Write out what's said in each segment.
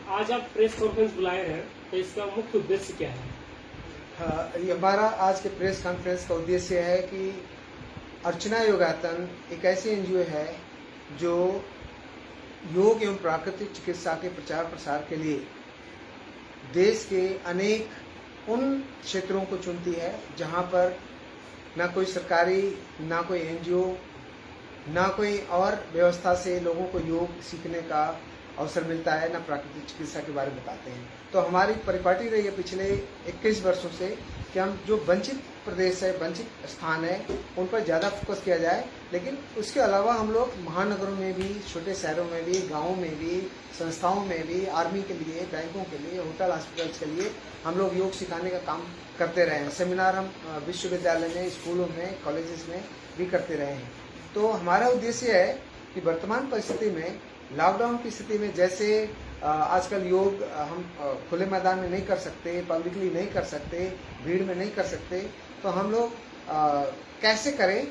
आज आप press conference बुलाए हैं, तो इसका मुख्य उद्देश्य क्या है? हाँ, ये हमारा आज के प्रेस कॉन्फ्रेंस का उद्देश्य है कि अर्चना योगातन एक ऐसी एनजीओ है जो योग एवं प्राकृतिक चिकित्सा के प्रचार प्रसार के लिए देश के अनेक उन क्षेत्रों को चुनती है जहाँ पर ना कोई सरकारी, ना कोई एनजीओ, ना कोई और व्यवस्था से लोगों को योग सीखने का अवसर मिलता है, ना प्राकृतिक चिकित्सा के बारे में बताते हैं। तो हमारी परिपाटी रही है पिछले 21 वर्षों से कि हम जो वंचित प्रदेश है, वंचित स्थान है, उन पर ज़्यादा फोकस किया जाए। लेकिन उसके अलावा हम लोग महानगरों में भी, छोटे शहरों में भी, गाँवों में भी, संस्थाओं में भी, आर्मी के लिए, बैंकों के लिए, होटल हॉस्पिटल्स के लिए हम लोग योग सिखाने का काम करते रहे हैं। सेमिनार हम विश्वविद्यालय में, स्कूलों में, कॉलेजेस में भी करते रहे हैं। तो हमारा उद्देश्य है कि वर्तमान परिस्थिति में, लॉकडाउन की स्थिति में, जैसे आजकल योग हम खुले मैदान में नहीं कर सकते, पब्लिकली नहीं कर सकते, भीड़ में नहीं कर सकते, तो हम लोग कैसे करें,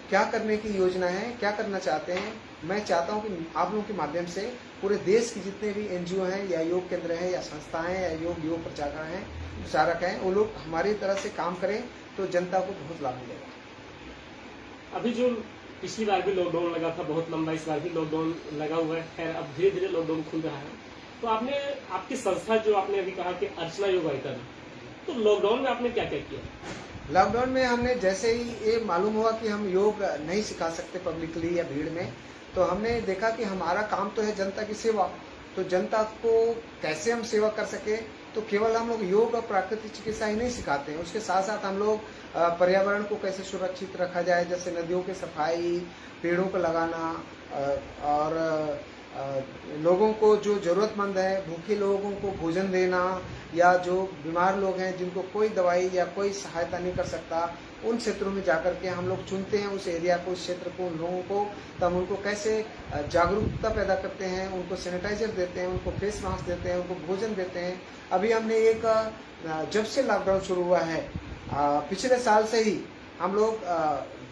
क्या करने की योजना है, क्या करना चाहते हैं। मैं चाहता हूं कि आप लोगों के माध्यम से पूरे देश की जितने भी एनजीओ हैं या योग केंद्र हैं या संस्थाएं हैं या योग प्रचारक हैं, वो लोग हमारी तरह से काम करें तो जनता को बहुत लाभ मिलेगा। अभी जो पिछली बार भी लॉकडाउन लगा था बहुत लंबा, इस बार भी लॉकडाउन लगा हुआ है। खैर अब धीरे धीरे लॉकडाउन खुल रहा है, तो आपने, आपकी संस्था जो आपने अभी कहा कि अर्चना योगातन, तो लॉकडाउन में आपने क्या क्या किया? लॉकडाउन में हमने जैसे ही ये मालूम हुआ कि हम योग नहीं सिखा सकते पब्लिकली या भीड़ में, तो हमने देखा कि हमारा काम तो है जनता की सेवा, तो जनता को कैसे हम सेवा कर सके। तो केवल हम लोग योग और प्राकृतिक चिकित्सा ही नहीं सिखाते हैं, उसके साथ साथ हम लोग पर्यावरण को कैसे सुरक्षित रखा जाए, जैसे नदियों की सफाई, पेड़ों को लगाना, और लोगों को जो ज़रूरतमंद है, भूखे लोगों को भोजन देना, या जो बीमार लोग हैं जिनको कोई दवाई या कोई सहायता नहीं कर सकता, उन क्षेत्रों में जाकर के हम लोग चुनते हैं उस एरिया को, उस क्षेत्र को, उन लोगों को, तब उनको कैसे जागरूकता पैदा करते हैं, उनको सैनिटाइजर देते हैं, उनको फेस मास्क देते हैं, उनको भोजन देते हैं। अभी हमने एक जब से लॉकडाउन शुरू हुआ है, पिछले साल से ही हम लोग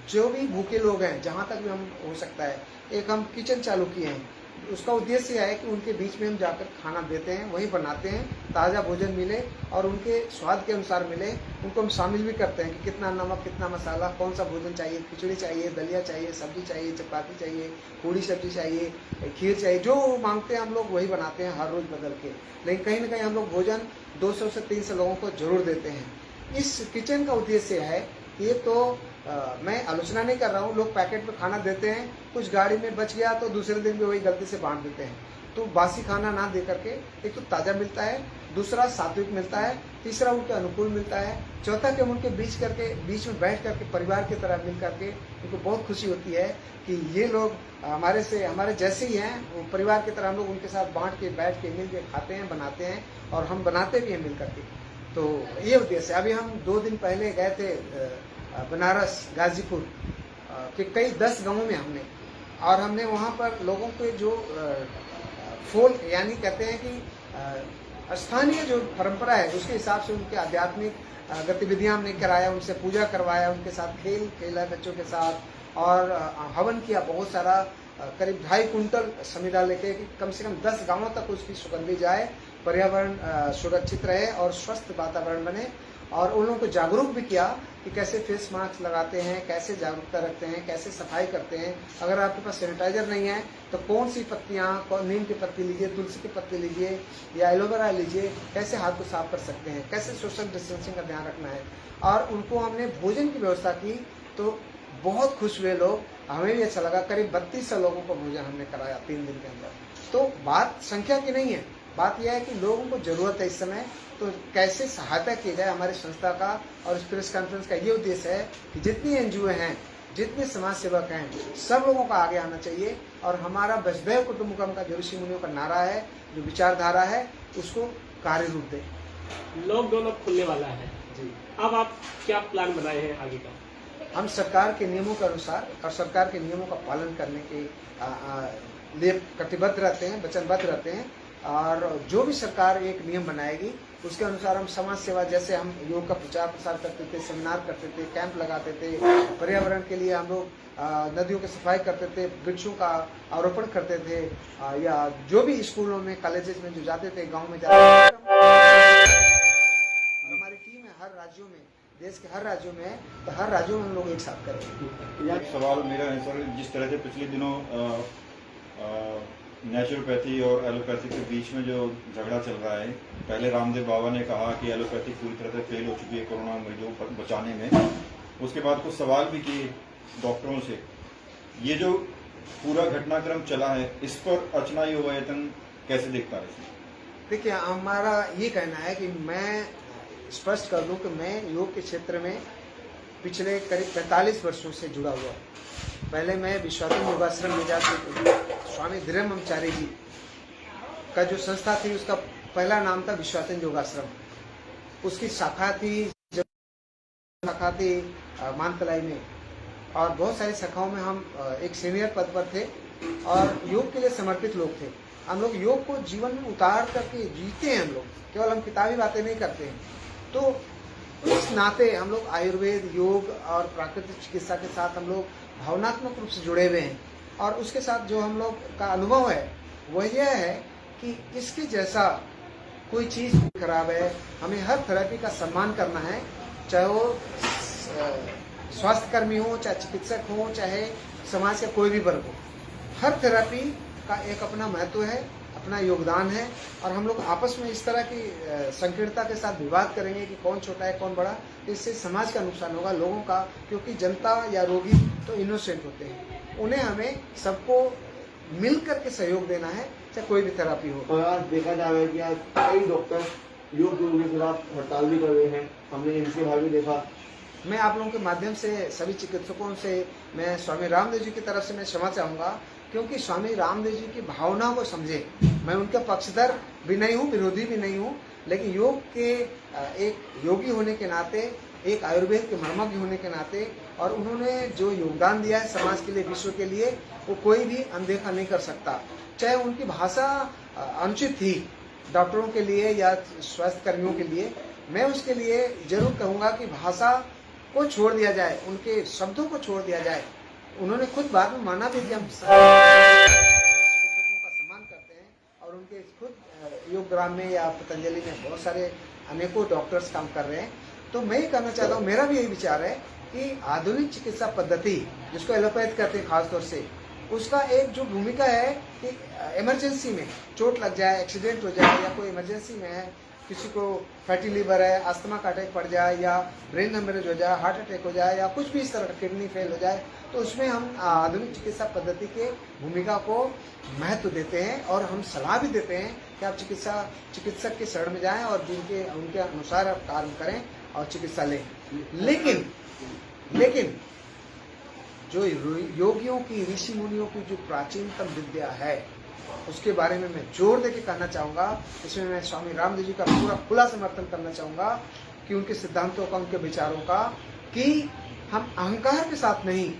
जो भी भूखे लोग हैं, जहाँ तक भी हम हो सकता है, एक हम किचन चालू किए हैं। उसका उद्देश्य है कि उनके बीच में हम जाकर खाना देते हैं, वही बनाते हैं, ताज़ा भोजन मिले और उनके स्वाद के अनुसार मिले। उनको हम शामिल भी करते हैं कि कितना नमक, कितना मसाला, कौन सा भोजन चाहिए, खिचड़ी चाहिए, दलिया चाहिए, सब्जी चाहिए, चपाती चाहिए, पूड़ी सब्जी चाहिए, खीर चाहिए, जो मांगते हैं हम लोग वही बनाते हैं हर रोज़ बदल के। लेकिन कहीं ना कहीं हम लोग भोजन 200 से 300 लोगों को जरूर देते हैं। इस किचन का उद्देश्य है, ये तो मैं आलोचना नहीं कर रहा हूँ, लोग पैकेट में खाना देते हैं, कुछ गाड़ी में बच गया तो दूसरे दिन भी वही गलती से बांट देते हैं। तो बासी खाना ना दे करके, एक तो ताज़ा मिलता है, दूसरा सात्विक मिलता है, तीसरा उनके अनुकूल मिलता है, चौथा कि हम उनके बीच में बैठ करके परिवार की तरह मिल करके उनको बहुत खुशी होती है कि ये लोग हमारे जैसे ही हैं, वो परिवार की तरह हम लोग उनके साथ बांट के, बैठ के, मिल के खाते हैं, बनाते हैं, और हम बनाते भी हैं मिल करके। तो ये उद्देश्य है। अभी हम 2 दिन पहले गए थे बनारस, गाजीपुर के कई 10 गांवों में हमने वहाँ पर लोगों के जो फोल, यानी कहते हैं कि स्थानीय जो परंपरा है, उसके हिसाब से उनके आध्यात्मिक गतिविधियां हमने कराया, उनसे पूजा करवाया, उनके साथ खेल खेला बच्चों के साथ, और हवन किया बहुत सारा, करीब 2.5 कुंटल समिधा लेके कि कम से कम 10 गांवों तक उसकी सुगंधी जाए, पर्यावरण सुरक्षित रहे और स्वस्थ वातावरण बने। और उन लोगों को जागरूक भी किया कि कैसे फेस मास्क लगाते हैं, कैसे जागरूकता रखते हैं, कैसे सफाई करते हैं। अगर आपके पास सैनिटाइजर नहीं है तो कौन सी पत्तियाँ, नीम की पत्ती लीजिए, तुलसी की पत्ती लीजिए या एलोवेरा लीजिए, कैसे हाथ को साफ कर सकते हैं, कैसे सोशल डिस्टेंसिंग का ध्यान रखना है। और उनको हमने भोजन की व्यवस्था की तो बहुत खुश हुए लोग, हमें भी अच्छा लगा। करीब 3200 लोगों को भोजन हमने कराया 3 दिन के अंदर। तो बात संख्या की नहीं है, बात यह है कि लोगों को जरूरत है इस समय, तो कैसे सहायता की जाए। हमारी संस्था का और इस प्रेस कॉन्फ्रेंस का ये उद्देश्य है कि जितनी एनजीओ हैं, जितने समाज सेवक हैं, सब लोगों का आगे आना चाहिए। और हमारा वसुधैव कुटुंबकम का जो ऋषि मुनियों का नारा है, जो विचारधारा है, उसको कार्य रूप दे। लॉकडाउन अब खुलने वाला है जी, अब आप क्या प्लान बनाए हैं आगे का? हम सरकार के नियमों के अनुसार और सरकार के नियमों का पालन करने के लिए कटिबद्ध रहते हैं, वचनबद्ध रहते हैं। और जो भी सरकार एक नियम बनाएगी उसके अनुसार हम समाज सेवा, जैसे हम योग का प्रचार प्रसार करते थे, सेमिनार करते थे, कैंप लगाते थे, पर्यावरण के लिए हम लोग नदियों की सफाई करते थे, वृक्षों का आरोपण करते थे, या जो भी स्कूलों में कॉलेजेस में जो जाते थे, गांव में जाते थे। और हमारी टीम है हर राज्यों में, देश के हर राज्यों में है, तो हर राज्यों में हम लोग एक साथ करेंगे। एक सवाल मेरा है सर, जिस तरह से पिछले दिनों नेचुरोपैथी और एलोपैथी के बीच में जो झगड़ा चल रहा है, पहले रामदेव बाबा ने कहा कि एलोपैथी पूरी तरह से फेल हो चुकी है कोरोना मरीजों को बचाने में। उसके बाद कुछ सवाल भी किए डॉक्टरों से। ये जो पूरा घटनाक्रम चला है, इस पर अर्चना योग आयतन कैसे देखता है? देखिए, हमारा ये कहना है कि मैं स्पष्ट कर दूं कि मैं योग के क्षेत्र में पिछले करीब 45 वर्षों से जुड़ा हुआ हूँ। पहले मैं विश्वासन योगाश्रम में जाकर स्वामी धीरमचार्य जी का जो संस्था थी उसका पहला नाम था विश्वासन योगाश्रम। उसकी शाखा थी मानतलाई में, और बहुत सारी शाखाओं में हम एक सीनियर पद पर थे और योग के लिए समर्पित लोग थे। हम लोग योग को जीवन में उतार करके जीते हैं। हम लोग केवल हम किताबी बातें नहीं करते हैं। तो इस नाते हम लोग आयुर्वेद, योग और प्राकृतिक चिकित्सा के साथ हम लोग भावनात्मक रूप से जुड़े हुए हैं। और उसके साथ जो हम लोग का अनुभव है वह यह है कि इसके जैसा कोई चीज़ खराब है, हमें हर थेरेपी का सम्मान करना है, चाहे वो स्वास्थ्यकर्मी हो, चाहे चिकित्सक हो, चाहे समाज का कोई भी वर्ग हो। हर थेरेपी का एक अपना महत्व है, अपना योगदान है। और हम लोग आपस में इस तरह की संकीर्णता के साथ विवाद करेंगे कि कौन छोटा है कौन बड़ा, तो इससे समाज का नुकसान होगा, लोगों का। क्योंकि जनता या रोगी तो इनोसेंट होते हैं, उन्हें हमें सबको मिल करके सहयोग देना है, चाहे कोई भी थेरेपी हो। और आज देखा जाए कि आज कई डॉक्टर योग गुरु के खिलाफ हड़ताल भी कर रहे हैं, हमने इनके भाग भी देखा। मैं आप लोगों के माध्यम से सभी चिकित्सकों से मैं स्वामी रामदेव जी की तरफ से मैं क्षमा चाहूँगा, क्योंकि स्वामी रामदेव जी की भावनाओं को समझे। मैं उनका पक्षधर भी नहीं हूँ, विरोधी भी नहीं हूँ, लेकिन योग के एक योगी होने के नाते, एक आयुर्वेद के मर्मज्ञ होने के नाते, और उन्होंने जो योगदान दिया है समाज के लिए, विश्व के लिए, वो कोई भी अनदेखा नहीं कर सकता। चाहे उनकी भाषा अनुचित थी डॉक्टरों के लिए या स्वास्थ्य कर्मियों के लिए, मैं उसके लिए जरूर कहूँगा कि भाषा को छोड़ दिया जाए, उनके शब्दों को छोड़ दिया जाए। उन्होंने खुद बाद में माना भी कि हम चिकित्सकों का सम्मान करते हैं, और उनके खुद योगग्राम में या पतंजलि में बहुत सारे अनेकों डॉक्टर्स काम कर रहे हैं। तो मैं ये कहना चाहता हूँ, मेरा भी यही विचार है कि आधुनिक चिकित्सा पद्धति, जिसको एलोपैथ कहते हैं खासतौर से, उसका एक जो भूमिका है कि इमरजेंसी में चोट लग जाए, एक्सीडेंट हो जाए, या कोई इमरजेंसी में है, किसी को फैटी लीवर है, अस्थमा का अटैक पड़ जाए, या ब्रेन हेमरेज हो जाए, हार्ट अटैक हो जाए, या कुछ भी इस तरह का, किडनी फेल हो जाए, तो उसमें हम आधुनिक चिकित्सा पद्धति के भूमिका को महत्व देते हैं। और हम सलाह भी देते हैं कि आप चिकित्सक के शरण में जाएं और उनके अनुसार आप कार्य करें और चिकित्सा लें। लेकिन जो योगियों की, ऋषि मुनियों की जो प्राचीनतम विद्या है, उसके बारे में मैं जोर देके कहना चाहूँगा। इसमें मैं स्वामी रामदेव जी का पूरा खुला समर्थन करना चाहूँगा कि उनके सिद्धांतों का, उनके विचारों का, कि हम अहंकार के साथ नहीं,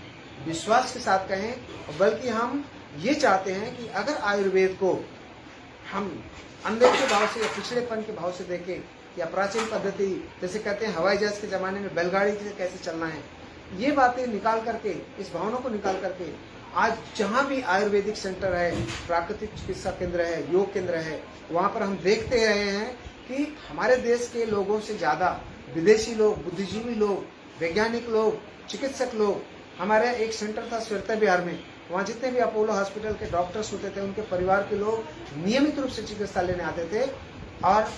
विश्वास के साथ कहें, बल्कि हम ये चाहते हैं कि अगर आयुर्वेद को हम अनदेखे भाव से या पिछड़ेपन के भाव से देखें, या प्राचीन पद्धति, जैसे कहते हैं हवाई जहाज के ज़माने में बैलगाड़ी से कैसे चलना है, ये बातें निकाल करके, इस भावना को निकाल करके, आज जहाँ भी आयुर्वेदिक सेंटर है, प्राकृतिक चिकित्सा केंद्र है, योग केंद्र है, वहाँ पर हम देखते रहे हैं कि हमारे देश के लोगों से ज़्यादा विदेशी लोग, बुद्धिजीवी लोग, वैज्ञानिक लोग, चिकित्सक लोग, हमारे एक सेंटर था स्वर्ता बिहार में, वहाँ जितने भी अपोलो हॉस्पिटल के डॉक्टर्स होते थे, उनके परिवार के लोग नियमित रूप से चिकित्सा लेने आते थे। और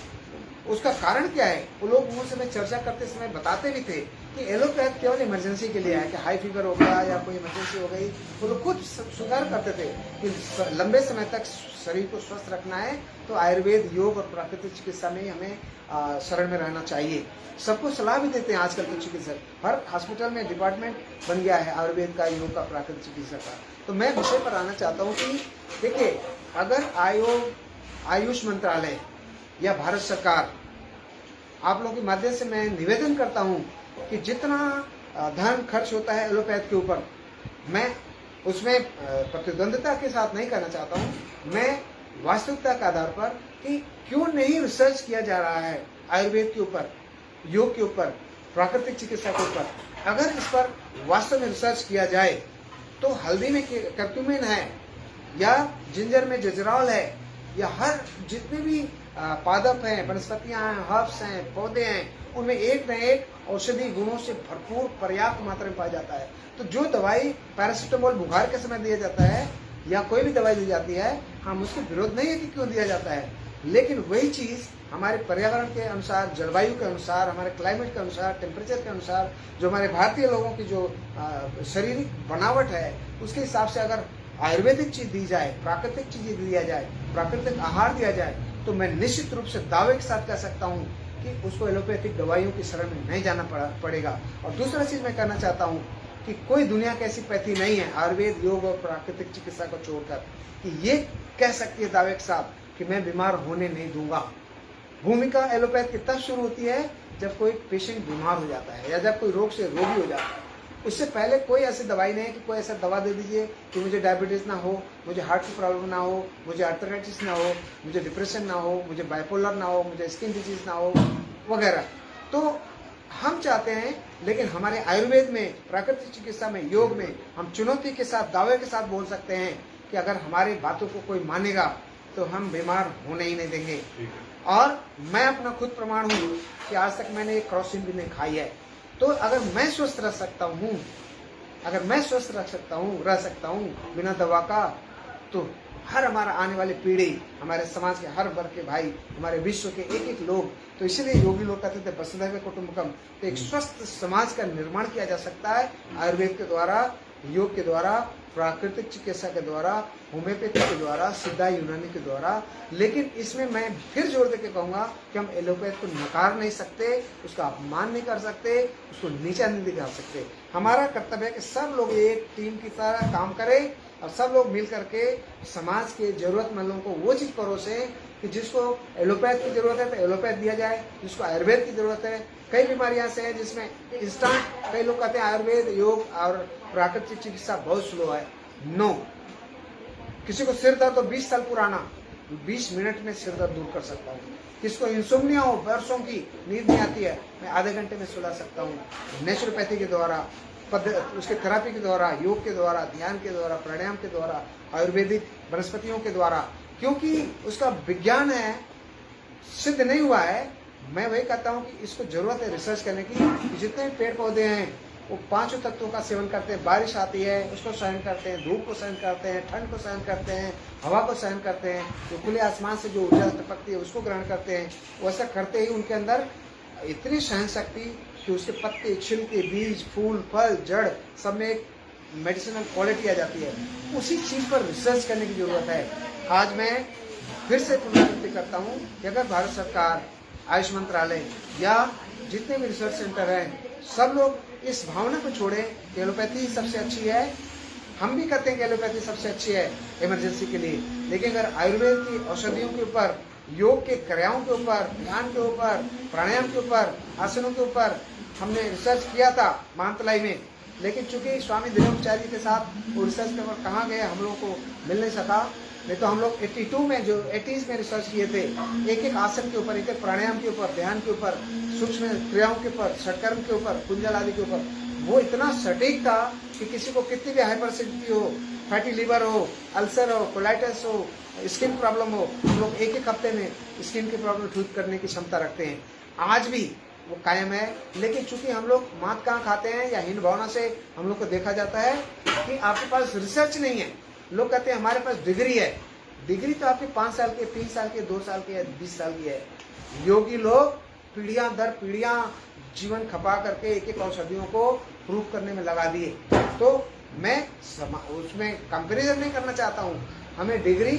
उसका कारण क्या है, वो लोग मुझसे मैं चर्चा करते समय बताते भी थे कि एलोपैथ केवल इमरजेंसी के लिए है, कि हाई फीवर हो गया या कोई इमरजेंसी हो गई, वो लोग खुद सुधार करते थे कि लंबे समय तक शरीर को स्वस्थ रखना है तो आयुर्वेद, योग और प्राकृतिक चिकित्सा में हमें शरण में रहना चाहिए। सबको सलाह भी देते हैं आजकल के चिकित्सक, हर हॉस्पिटल में डिपार्टमेंट बन गया है आयुर्वेद का, योग का, प्राकृतिक चिकित्सा का। तो मैं विषय पर आना चाहता हूँ कि देखिए, अगर आयुष मंत्रालय या भारत सरकार, आप लोगों के माध्यम से मैं निवेदन करता हूं कि जितना धन खर्च होता है एलोपैथ के ऊपर, मैं उसमें प्रतिद्वंद्विता के साथ नहीं करना चाहता हूं, मैं वास्तविकता के आधार पर कि क्यों नहीं रिसर्च किया जा रहा है आयुर्वेद के ऊपर, योग के ऊपर, प्राकृतिक चिकित्सा के ऊपर। अगर इस पर वास्तव में रिसर्च किया जाए तो हल्दी में कर्क्यूमिन है या जिंजर में जजराल है या हर जितने भी पादप हैं, वनस्पतियां हैं, हर्ब्स हैं, पौधे हैं, उनमें एक न एक औषधि गुणों से भरपूर पर्याप्त मात्रा में पाया जाता है। तो जो दवाई पैरासिटामोल बुखार के समय दिया जाता है या कोई भी दवाई दी जाती है, हम उसके विरोध नहीं है कि क्यों दिया जाता है, लेकिन वही चीज हमारे पर्यावरण के अनुसार, जलवायु के अनुसार, हमारे क्लाइमेट के अनुसार, टेम्परेचर के अनुसार, जो हमारे भारतीय लोगों की जो शारीरिक बनावट है उसके हिसाब से अगर आयुर्वेदिक चीज दी जाए, प्राकृतिक चीजें दिया जाए, प्राकृतिक आहार दिया जाए, तो मैं निश्चित रूप से दावे के साथ कह सकता हूँ कि उसको एलोपैथिक दवाइयों की शरण में नहीं जाना पड़ेगा। और दूसरा चीज मैं कहना चाहता हूँ कि कोई दुनिया की ऐसी पैथी नहीं है आयुर्वेद, योग और प्राकृतिक चिकित्सा को छोड़कर कि ये कह सकती है दावे के साथ कि मैं बीमार होने नहीं दूंगा। भूमिका एलोपैथ की तब शुरू होती है जब कोई पेशेंट बीमार हो जाता है या जब कोई रोग से रोगी हो जाता है। उससे पहले कोई ऐसी दवाई नहीं है कि कोई ऐसा दवा दे दीजिए कि मुझे डायबिटीज ना हो, मुझे हार्ट की प्रॉब्लम ना हो, मुझे आर्थराइटिस ना हो, मुझे डिप्रेशन ना हो, मुझे बाइपोलर ना हो, मुझे स्किन डिजीज ना हो वगैरह। तो हम चाहते हैं, लेकिन हमारे आयुर्वेद में, प्राकृतिक चिकित्सा में, योग में हम चुनौती के साथ, दावे के साथ बोल सकते हैं कि अगर हमारी बातों को कोई मानेगा तो हम बीमार होने ही नहीं देंगे। और मैं अपना खुद प्रमाण हूँ कि आज तक मैंने एक क्रॉसिन भी नहीं खाई है। तो अगर मैं स्वस्थ रह सकता हूँ, अगर मैं स्वस्थ रह सकता हूँ बिना दवा का, तो हर हमारा आने वाली पीढ़ी, हमारे समाज के हर वर्ग के भाई, हमारे विश्व के एक एक लोग, तो इसीलिए योगी लोग कहते थे वसुधैव कुटुंबकम। तो एक स्वस्थ समाज का निर्माण किया जा सकता है आयुर्वेद के द्वारा, योग के द्वारा, प्राकृतिक चिकित्सा के द्वारा, होम्योपैथी के द्वारा, सिद्धा यूनानी के द्वारा। लेकिन इसमें मैं फिर जोर देकर कहूंगा कि हम एलोपैथ को नकार नहीं सकते, उसका अपमान नहीं कर सकते, उसको नीचा नहीं दिखा सकते। हमारा कर्तव्य है कि सब लोग एक टीम की तरह काम करें और सब लोग मिल करके समाज के जरूरतमंदों को वो चीज परोसे कि जिसको एलोपैथ की जरूरत है तो एलोपैथ दिया जाए, जिसको आयुर्वेद की जरूरत है। कई बीमारियां से हैं जिसमें इंस्टेंट, कई लोग कहते हैं आयुर्वेद, योग और प्राकृतिक चिकित्सा बहुत स्लो है। नो, किसी को सिर दर्द हो 20 साल पुराना, 20 मिनट में सिर दर्द दूर कर सकता हूँ। किसको इंसोम्निया हो, वर्षों की नींद नहीं आती है, मैं आधे घंटे में सुला सकता हूँ। नेचुरोपैथी के द्वारा, उसके थेरापी के द्वारा, योग के द्वारा, ध्यान के द्वारा, प्राणायाम के द्वारा, आयुर्वेदिक वनस्पतियों के द्वारा, क्योंकि उसका विज्ञान है, सिद्ध नहीं हुआ है। मैं वही कहता हूँ कि इसको जरूरत है रिसर्च करने की। जितने भी पेड़ पौधे हैं वो 5 तत्वों का सेवन करते हैं। बारिश आती है उसको सहन करते हैं, धूप को सहन करते हैं, ठंड को सहन करते हैं, हवा को सहन करते हैं, जो खुले आसमान से जो ऊर्जा टपकती है उसको ग्रहण करते हैं। वैसा करते ही उनके अंदर इतनी सहन शक्ति कि उसके पत्ते, छिलके, बीज, फूल, फल, जड़ सब में एक मेडिसिनल क्वालिटी आ जाती है। उसी चीज पर रिसर्च करने की जरूरत है। आज मैं फिर से पुनरावृत्ति करता हूँ कि अगर भारत सरकार, आयुष मंत्रालय या जितने भी रिसर्च सेंटर हैं, सब लोग इस भावना को छोड़े कि एलोपैथी सबसे अच्छी है। हम भी कहते हैं कि एलोपैथी सबसे अच्छी है इमरजेंसी के लिए, लेकिन अगर आयुर्वेद की औषधियों के ऊपर, योग के क्रियाओं के ऊपर, ध्यान के ऊपर, प्राणायाम के ऊपर, आसनों के ऊपर हमने रिसर्च किया था मानतलाई में, लेकिन चूंकि स्वामी धीरेन्द्राचार्य के साथ वो रिसर्च पेपर कहाँ गए हम लोगों को मिल नहीं सका। नहीं तो हम लोग 82 में, जो 80s में रिसर्च किए थे, एक एक आसन के ऊपर, एक एक प्राणायाम के ऊपर, ध्यान के ऊपर, सूक्ष्म क्रियाओं के ऊपर, षटकर्म के ऊपर, कुंजल आदि के ऊपर, वो इतना सटीक था कि किसी को कितनी भी हाइपरसिडिटी हो, फैटी लीवर हो, अल्सर हो, कोलाइटिस हो, स्किन प्रॉब्लम हो, हम लोग एक एक हफ्ते में स्किन की प्रॉब्लम ठीक करने की क्षमता रखते हैं। आज भी वो कायम है। लेकिन चूंकि हम लोग मात कहाँ खाते हैं या हीन भावना से हम लोग को देखा जाता है कि आपके पास रिसर्च नहीं है। लोग कहते हैं हमारे पास डिग्री है। डिग्री तो आपके 5 साल के, 3 साल के, 2 साल के, 20 साल की है। योगी लोग पीढ़ियां दर पीढ़ियां जीवन खपा करके एक एक औषधियों को प्रूव करने में लगा दिए। तो मैं उसमें कंपैरिजन नहीं करना चाहता हूँ। हमें डिग्री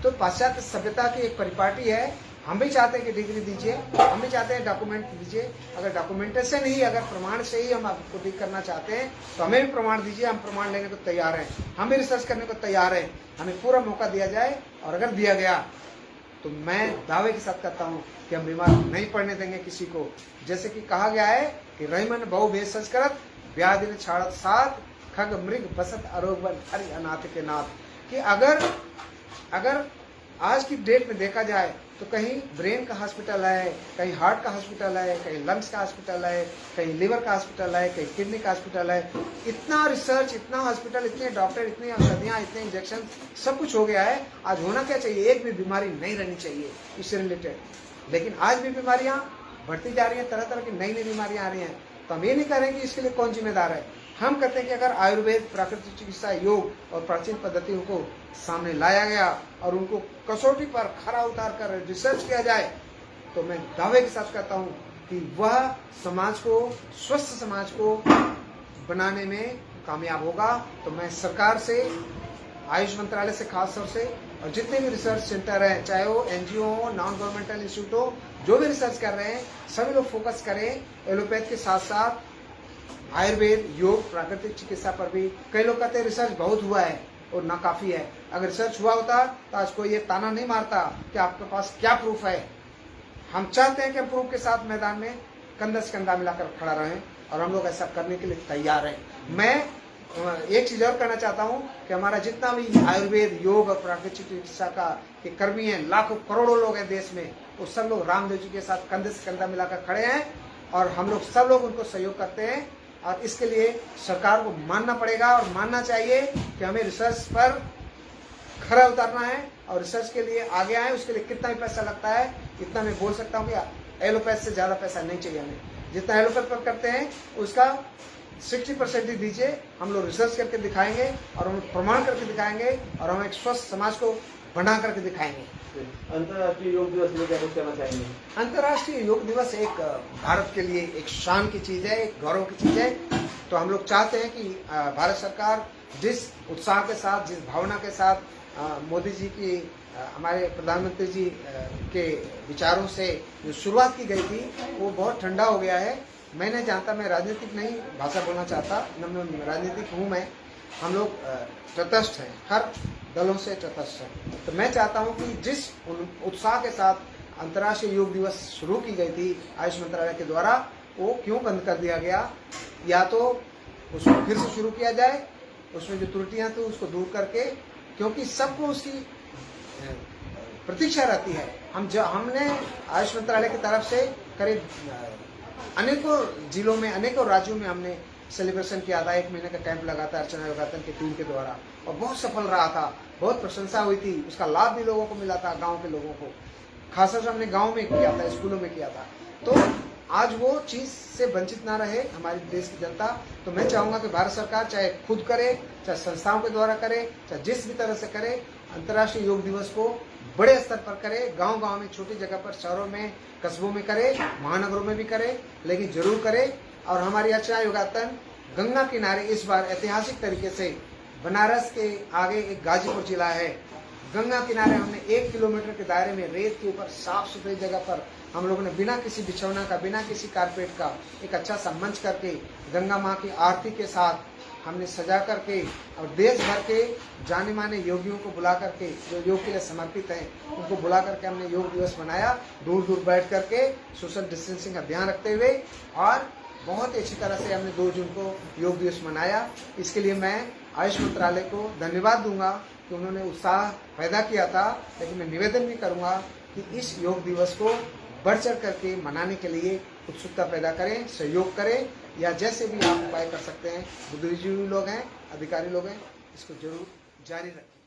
तो पाश्चात्य सभ्यता की एक परिपाटी है। हम भी चाहते हैं कि डिग्री दीजिए, हम भी चाहते हैं डॉक्यूमेंट दीजिए। अगर डॉक्यूमेंटेशन ही, अगर प्रमाण से ही हम आपको ठीक करना चाहते हैं तो हमें भी प्रमाण दीजिए। हम प्रमाण लेने को तैयार हैं, हम भी रिसर्च करने को तैयार हैं। हमें पूरा मौका दिया जाए, और अगर दिया गया तो मैं दावे के साथ कहता हूँ कि हम बीमार नहीं पड़ने देंगे किसी को। जैसे कि कहा गया है कि रईमन बहु भेषज करत, व्याधि ने छाड़त साथ, खग मृग बसत आरोग्य हरि अनाथ के नाथ। कि अगर आज की डेट में देखा जाए तो कहीं ब्रेन का हॉस्पिटल है, कहीं हार्ट का हॉस्पिटल है, कहीं लंग्स का हॉस्पिटल है, कहीं लिवर का हॉस्पिटल है, कहीं किडनी का हॉस्पिटल है। इतना रिसर्च, इतना हॉस्पिटल, इतने डॉक्टर, इतनी औषधियाँ, इतने इंजेक्शन, सब कुछ हो गया है। आज होना क्या चाहिए, एक भी बीमारी नहीं रहनी चाहिए इससे रिलेटेड। लेकिन आज भी बीमारियाँ बढ़ती जा रही हैं, तरह तरह की नई नई बीमारियाँ आ रही हैं। तो हम ये नहीं कह रहे कि इसके लिए कौन जिम्मेदार है। हम कहते हैं कि अगर आयुर्वेद, प्राकृतिक चिकित्सा, योग और प्राचीन पद्धतियों को सामने लाया गया और उनको कसौटी पर खरा उतार कर रिसर्च किया जाए, तो मैं दावे के साथ कहता हूँ कि वह समाज को, स्वस्थ समाज को बनाने में कामयाब होगा। तो मैं सरकार से, आयुष मंत्रालय से खास तौर से, और जितने भी रिसर्च सेंटर हैं, चाहे वो एनजीओ हो, नॉन गवर्नमेंटल इंस्टीट्यूट हो, जो भी रिसर्च कर रहे हैं, सभी लोग फोकस करें एलोपैथ के साथ साथ आयुर्वेद, योग, प्राकृतिक चिकित्सा पर भी। कई लोग कहते हैं रिसर्च बहुत हुआ है और ना काफी है। अगर रिसर्च हुआ होता तो आज कोई ये ताना नहीं मारता कि आपके पास क्या प्रूफ है। हम चाहते हैं कि हम प्रूफ के साथ मैदान में कंधा से कंधा मिलाकर खड़ा रहें और हम लोग ऐसा करने के लिए तैयार हैं। मैं एक चीज और कहना चाहता हूँ कि हमारा जितना भी आयुर्वेद, योग और प्राकृतिक चिकित्सा का के कर्मी हैं, लाखों करोड़ों लोग हैं देश में, वो सब लोग रामदेव जी के साथ कंधे से कंधा मिलाकर खड़े हैं और हम लोग सब लोग उनको सहयोग करते हैं। और इसके लिए सरकार को मानना पड़ेगा और मानना चाहिए कि हमें रिसर्च पर खरा उतारना है और रिसर्च के लिए आगे आए। उसके लिए कितना भी पैसा लगता है, इतना मैं बोल सकता हूँ कि एलोपैथ से ज़्यादा पैसा नहीं चाहिए हमें। जितना एलोपैथ पर करते हैं उसका 60% ही दीजिए। हम लोग रिसर्च करके दिखाएंगे और हम प्रमाण करके दिखाएंगे और हम एक स्वस्थ समाज को बना करके दिखाएंगे। अंतर्राष्ट्रीय योग दिवस में क्या कुछ कहना चाहेंगे? अंतर्राष्ट्रीय योग दिवस एक भारत के लिए एक शान की चीज़ है, एक गौरव की चीज़ है। तो हम लोग चाहते हैं कि भारत सरकार जिस उत्साह के साथ, जिस भावना के साथ मोदी जी की, हमारे प्रधानमंत्री जी के विचारों से जो शुरुआत की गई थी, वो बहुत ठंडा हो गया है। मैं नहीं जानता, मैं राजनीतिक नहीं भाषा बोलना चाहता, न मैं राजनीतिक हूँ। मैं, हम लोग तटस्थ हैं, हर दलों से तटस्थ हैं। तो मैं चाहता हूँ कि जिस उत्साह के साथ अंतर्राष्ट्रीय योग दिवस शुरू की गई थी आयुष मंत्रालय के द्वारा, वो क्यों बंद कर दिया गया, या तो उसको फिर से शुरू किया जाए, उसमें जो त्रुटियां थी उसको दूर करके, क्योंकि सबको उसकी प्रतीक्षा रहती है। हमने आयुष मंत्रालय की तरफ से करीब अनेकों जिलों में, अनेकों राज्यों में हमने सेलिब्रेशन किया था। 1 महीने का कैंप लगा था अर्चना योगासन की टीम के द्वारा और बहुत सफल रहा था, बहुत प्रशंसा हुई थी। उसका लाभ भी लोगों को मिला था, गांव के लोगों को। खासतौर से हमने गांव में किया था, स्कूलों में किया था। तो आज वो चीज़ से वंचित ना रहे हमारी देश की जनता। तो मैं चाहूँगा कि भारत सरकार चाहे खुद करे, चाहे संस्थाओं के द्वारा करे, चाहे जिस भी तरह से करे, अंतर्राष्ट्रीय योग दिवस को बड़े स्तर पर करे। गांव-गांव में, छोटी जगह पर, शहरों में, कस्बों में करे, महानगरों में भी करे, लेकिन जरूर करे। और हमारी अर्चना योगासन गंगा किनारे इस बार ऐतिहासिक तरीके से, बनारस के आगे एक गाजीपुर जिला है, गंगा किनारे हमने 1 किलोमीटर के दायरे में रेत के ऊपर साफ सुथरी जगह पर हम लोगों ने बिना किसी बिछौना का, बिना किसी कारपेट का एक अच्छा सा मंच करके गंगा माँ की आरती के साथ हमने सजा करके और देश भर के जाने माने योगियों को बुला करके, जो योग के लिए समर्पित हैं, उनको बुला करके हमने योग दिवस मनाया। दूर दूर बैठ करके सोशल डिस्टेंसिंग का ध्यान रखते हुए, और बहुत अच्छी तरह से हमने 2 जून को योग दिवस मनाया। इसके लिए मैं आयुष मंत्रालय को धन्यवाद दूंगा कि उन्होंने उत्साह पैदा किया था। लेकिन मैं निवेदन भी करूंगा कि इस योग दिवस को बढ़ चढ़ करके मनाने के लिए उत्सुकता पैदा करें, सहयोग करें, या जैसे भी आप उपाय कर सकते हैं, बुद्धिजीवी लोग हैं, अधिकारी लोग हैं, इसको जरूर जारी रखें।